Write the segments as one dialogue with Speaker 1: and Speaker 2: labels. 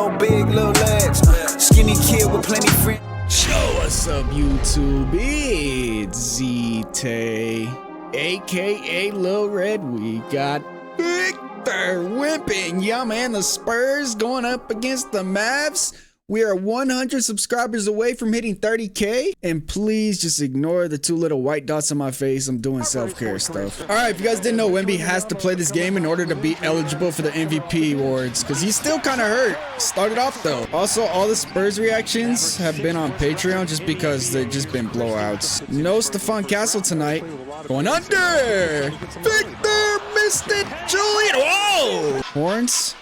Speaker 1: no big little legs. Skinny kid with plenty friends.
Speaker 2: Show us up, YouTube. It's ZTAY, aka Lil Red. We got Victor Wembanyama and the Spurs going up against the Mavs. We are 100 subscribers away from hitting 30K. And please just ignore the two little white dots on my face. I'm doing self-care stuff. Alright, if you guys didn't know, Wemby has to play this game in order to be eligible for the MVP awards. Because he's still kind of hurt. Started off though. Also, all the Spurs reactions have been on Patreon just because they've just been blowouts. No Stephon Castle tonight. Going under. Victor missed it. Julian. Whoa. Horns.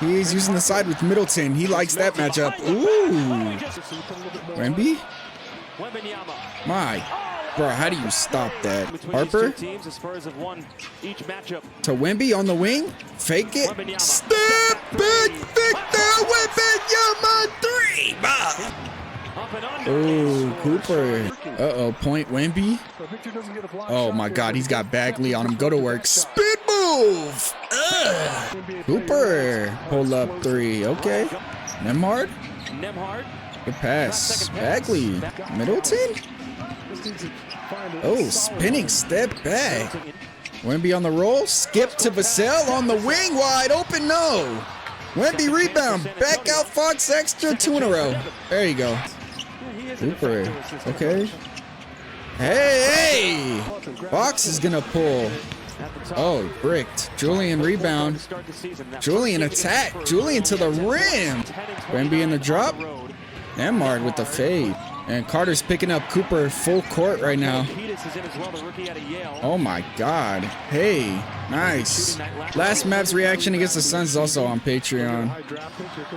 Speaker 2: He's using the side with Middleton. He likes that matchup. Ooh. Wemby? My. Bro, how do you stop that? Harper? To Wemby on the wing. Fake it. Step back, Victor Wembanyama 3. Ooh, Cooper. Uh-oh, point Wemby. Oh my God, he's got Bagley on him. Go to work. Spin move. Cooper. Pull up 3. Okay. Nemhard. Good pass. Bagley. Middleton. Oh, spinning step back. Wemby on the roll. Skip to Vassell on the wing. Wide open. No. Wemby rebound. Back out Fox extra. 2 in a row. There you go. Cooper. Okay. Hey. Fox is going to pull. Oh, bricked. Julian rebound. Julian attack. Julian to the rim. Wemby in the drop. Nemhard with the fade. And Carter's picking up Cooper full court right now. Oh my God. Hey, nice. Last Mavs reaction against the Suns is also on Patreon.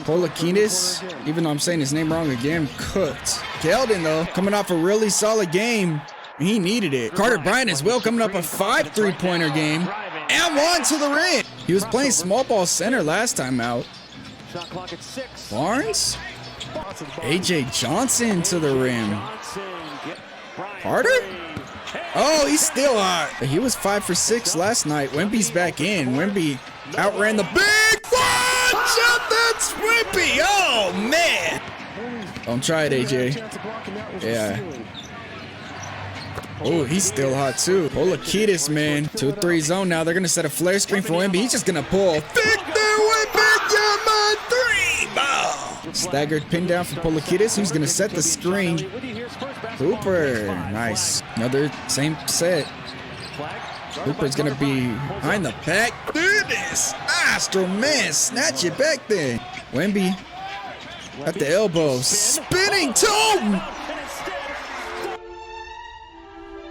Speaker 2: Polakinis, even though I'm saying his name wrong again, cooked. Keldon though, coming off a really solid game. He needed it. Carter Bryant as well, coming up a 5 3-pointer game. And 1 to the rim. He was playing small ball center last time out. Barnes? AJ Johnson to the rim. Carter? Oh, he's still hot. He was 5 for 6 last night. Wemby's back in. Wemby outran the big one. Shot, that's Wemby. Oh, man. Don't try it, AJ. Yeah. Oh, he's still hot too. Polakitis, man. 2-3 zone now. They're going to set a flare screen for Wemby. He's just going to pull. Victor Wembanyama 3 ball. Staggered pin down for Polakitis. Who's going to set the screen? Cooper. Nice. Another same set. Cooper's going to be behind the back. Do this. Astro, man. Snatch it back there. Wemby at the elbow. Spinning toe.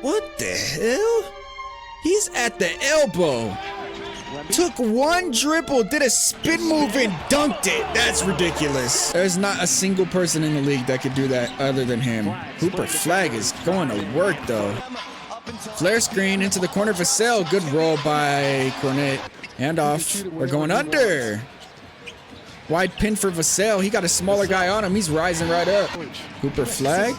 Speaker 2: What the hell? He's at the elbow. Took one dribble, did a spin move, and dunked it. That's ridiculous. There's not a single person in the league that could do that other than him. Cooper flag is going to work, though. Flare screen into the corner. Vassell. Good roll by Cornet. Handoff. We're going under. Wide pin for Vassell. He got a smaller guy on him. He's rising right up. Cooper flag.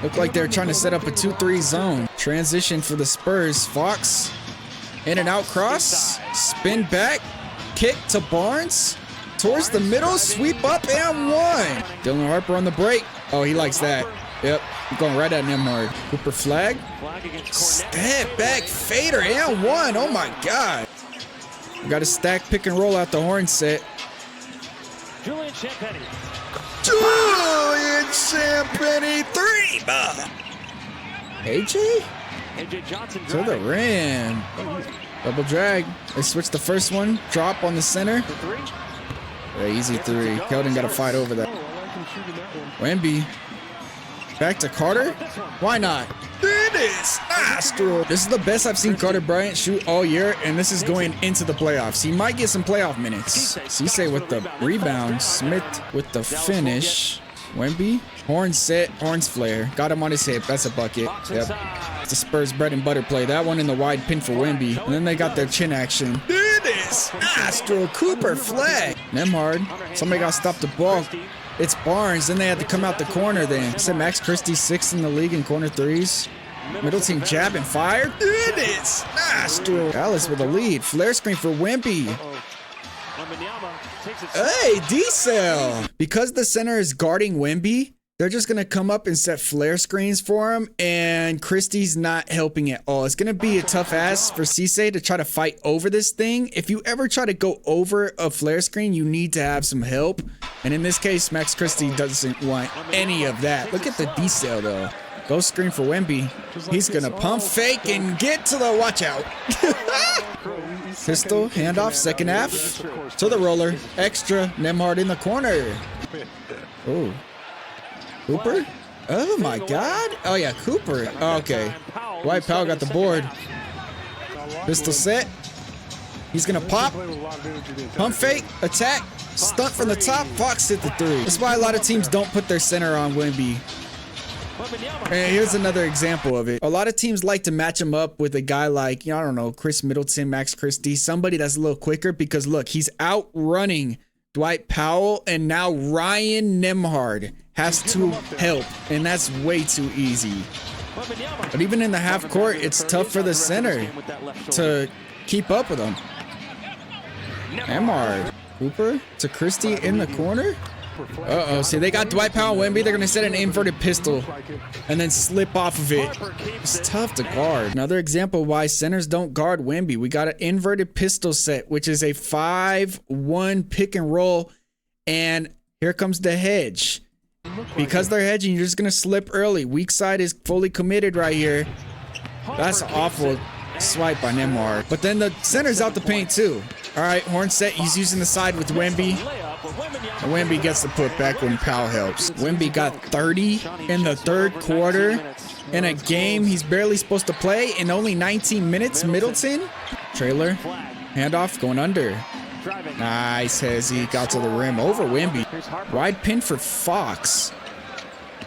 Speaker 2: Looked like they're trying to set up a 2-3 zone. Transition for the Spurs. Fox. In and out cross. Spin back. Kick to Barnes. Towards the middle. Sweep up and 1. Dylan Harper on the break. Oh, he likes that. Yep. Going right at Nemhard. Cooper flag. Step back. Fader and 1. Oh my God. We got a stack pick and roll out the horn set. Julian Champagny. Julian Champagny 3 ball. AJ Johnson to the rim. Double drag. They switched the first one. Drop on the center. Yeah, easy 3. Keldon got to fight over that. Wemby. Back to Carter. Why not? It is Astro. This is the best I've seen Carter Bryant shoot all year, and this is going into the playoffs. He might get some playoff minutes. ZTAY with the rebound. Smith with the finish. Wemby. Horns set. Horns flare. Got him on his hip. That's a bucket. Yep. It's a Spurs bread and butter play. That one in the wide pin for Wemby. And then they got their chin action. It is Astro. Cooper flag. Nemhard. Somebody got to stop the ball. It's Barnes. Then they had to come out the corner then. Said Max Christie 6th in the league in corner 3s. Middleton jab and fire. It is Astro. Dallas with a lead. Flare screen for Wemby. Hey, D-Cell. Because the center is guarding Wemby, they're just going to come up and set flare screens for him, and Christie's not helping at all. It's going to be a tough ass for ZTAY to try to fight over this thing. If you ever try to go over a flare screen, you need to have some help. And in this case, Max Christie doesn't want any of that. Look at the D-Cell, though. Go screen for Wemby. He's going to pump fake and get to the watch out. Pistol, handoff, second half. To the roller. Extra, Nembhard in the corner. Oh. Cooper? Oh my God. Oh yeah, Cooper. Oh, okay. Dwight Powell got the board. Pistol set. He's gonna pop. Pump fake. Attack. Stunt from the top. Fox hit the three. That's why a lot of teams don't put their center on Wemby. And here's another example of it. A lot of teams like to match him up with a guy like, you know, I don't know, Chris Middleton, Max Christie, somebody that's a little quicker, because look, he's outrunning Dwight Powell, and now Ryan Nembhard has to help, and that's way too easy. But even in the half court, it's tough for the center to keep up with him. Nembhard. Cooper to Christie in the corner. Uh-oh, see, they got Dwight Powell and Wemby. They're going to set an inverted pistol and then slip off of it. It's tough to guard. Another example why centers don't guard Wemby. We got an inverted pistol set, which is a 5-1 pick and roll. And here comes the hedge. Because they're hedging, you're just going to slip early. Weak side is fully committed right here. That's an awful swipe by Nembhard. But then the center's out the paint too. All right, horn set. He's using the side with Wemby. And Wemby gets the putback when Powell helps. Wemby got 30 in the third quarter in a game he's barely supposed to play in only 19 minutes. Middleton. Trailer. Handoff going under. Nice, Hezzy. Got to the rim over Wemby. Wide pin for Fox.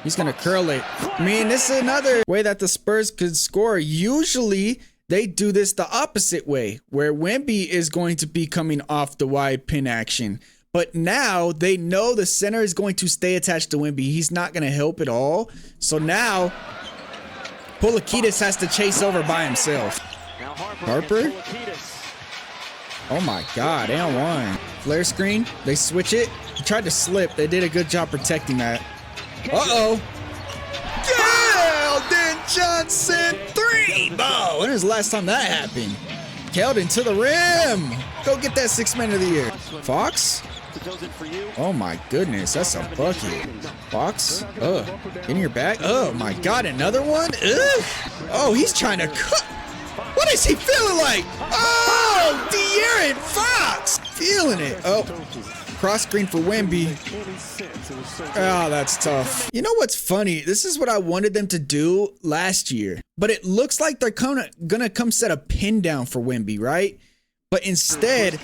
Speaker 2: He's going to curl it. I mean, this is another way that the Spurs could score. Usually, they do this the opposite way, where Wemby is going to be coming off the wide pin action. But now they know the center is going to stay attached to Wemby. He's not going to help at all. So now, Polikitis has to chase over by himself. Harper? Oh my God, and one. Flare screen, they switch it. He tried to slip. They did a good job protecting that. Uh-oh. Keldon Johnson, 3 ball. When was the last time that happened? Keldon to the rim. Go get that 6th man of the year. Fox? Oh my goodness, that's a bucket. Fox? In your back? Oh my God, another one? Ugh. Oh, he's trying to cook. What is he feeling like? Oh, De'Aaron Fox. Feeling it. Oh, cross screen for Wemby. Oh, that's tough. You know what's funny? This is what I wanted them to do last year. But it looks like they're gonna come set a pin down for Wemby, right? But instead,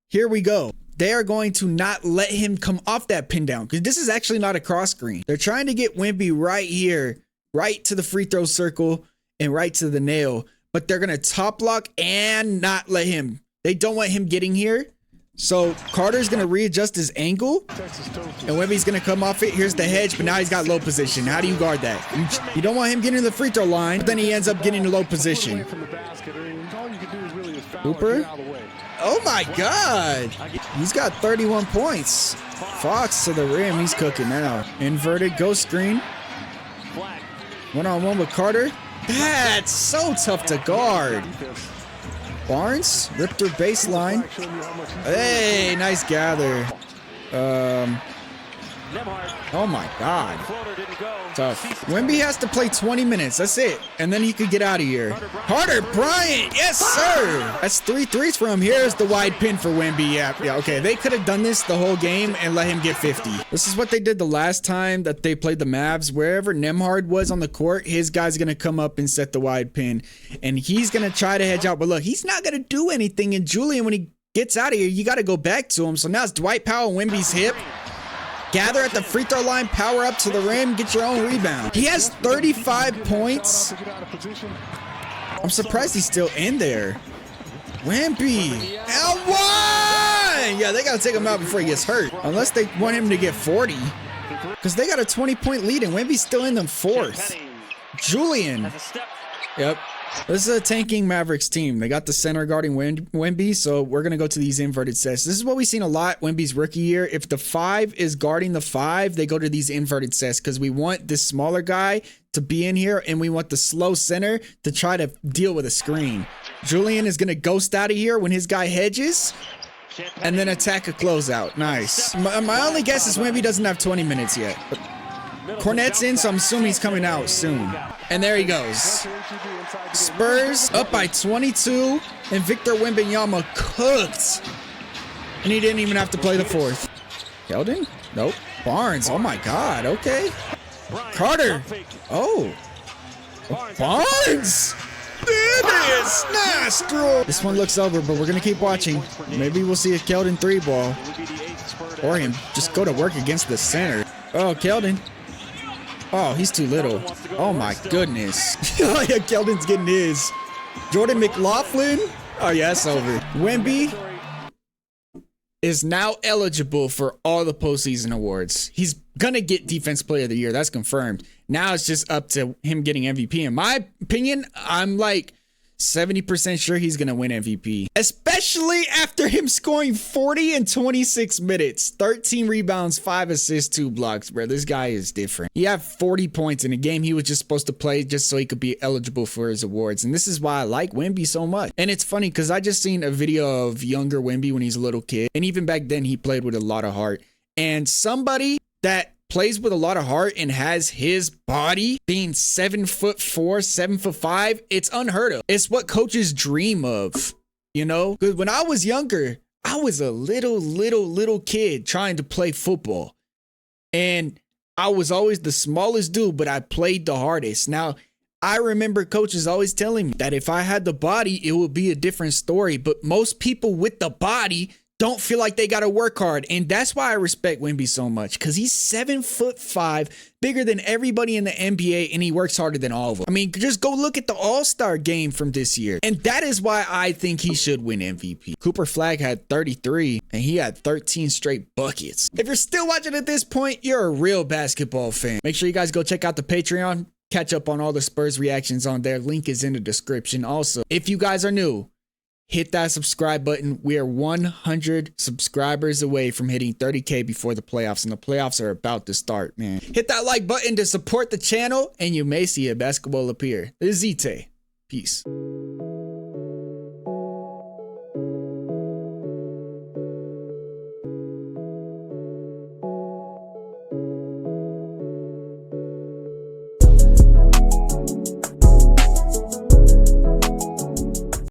Speaker 2: here we go. They are going to not let him come off that pin down, because this is actually not a cross screen. They're trying to get Wemby right here, right to the free throw circle and right to the nail. But they're going to top block and not let him. They don't want him getting here. So Carter's going to readjust his angle. And Wemby's going to come off it. Here's the hedge, but now he's got low position. How do you guard that? You don't want him getting to the free throw line, but then he ends up getting to low position. Cooper? Oh my God. He's got 31 points. Fox to the rim. He's cooking now. Inverted ghost screen. One-on-one with Carter. That's so tough to guard. Barnes ripped her baseline. Hey, nice gather. Oh my God. Tough. Wemby has to play 20 minutes. That's it. And then he could get out of here. Carter Bryant. Yes, sir. That's 3 threes for him. Here's the wide pin for Wemby. Yeah, okay. They could have done this the whole game and let him get 50. This is what they did the last time that they played the Mavs. Wherever Nembhard was on the court, his guy's going to come up and set the wide pin. And he's going to try to hedge out. But look, he's not going to do anything. And Julian, when he gets out of here, you got to go back to him. So now it's Dwight Powell, Wemby's hip. Gather at the free throw line, power up to the rim, get your own rebound. He has 35 points. I'm surprised he's still in there. Wemby, L1! Yeah, they got to take him out before he gets hurt. Unless they want him to get 40. Because they got a 20-point lead and Wemby's still in them 4th. Julian. Yep. This is a tanking Mavericks team. They got the center guarding Wemby, so we're going to go to these inverted sets. This is what we've seen a lot Wemby's rookie year. If the 5 is guarding the 5, they go to these inverted sets because we want this smaller guy to be in here and we want the slow center to try to deal with a screen. Julian is going to ghost out of here when his guy hedges and then attack a closeout. Nice. My only guess is Wemby doesn't have 20 minutes yet. But Cornette's in, so I'm assuming he's coming out soon. And there he goes. Spurs up by 22, and Victor Wembanyama cooked. And he didn't even have to play the 4th. Keldon? Nope. Barnes. Oh my God. Okay. Carter. Oh. Barnes. There it is. Nastro. This one looks over, but we're going to keep watching. Maybe we'll see a Keldon 3 ball. Or him just go to work against the center. Oh, Keldon. Oh, he's too little. Oh my goodness. Oh yeah, Keldon's getting his. Jordan McLaughlin. Oh yeah, it's over. Wemby is now eligible for all the postseason awards. He's gonna get Defense Player of the Year. That's confirmed. Now it's just up to him getting MVP. In my opinion, I'm like 70% sure he's gonna win MVP, especially after him scoring 40 in 26 minutes, 13 rebounds, 5 assists, 2 blocks. Bro, this guy is different. He had 40 points in a game he was just supposed to play just so he could be eligible for his awards. And this is why I like Wemby so much. And it's funny because I just seen a video of younger Wemby when he's a little kid, and even back then he played with a lot of heart. And somebody that plays with a lot of heart and has his body being 7'4", 7'5", it's unheard of. It's what coaches dream of, you know? Because when I was younger, I was a little kid trying to play football. And I was always the smallest dude, but I played the hardest. Now, I remember coaches always telling me that if I had the body, it would be a different story. But most people with the body don't feel like they got to work hard. And that's why I respect Wemby so much, because he's 7'5", bigger than everybody in the NBA, and he works harder than all of them. I mean, just go look at the All-Star game from this year. And that is why I think he should win MVP. Cooper Flagg had 33, and he had 13 straight buckets. If you're still watching at this point, you're a real basketball fan. Make sure you guys go check out the Patreon. Catch up on all the Spurs reactions on there. Link is in the description. Also, if you guys are new, hit that subscribe button. We are 100 subscribers away from hitting 30K before the playoffs, and the playoffs are about to start, man. Hit that like button to support the channel, and you may see a basketball appear. This is ZTAY. Peace.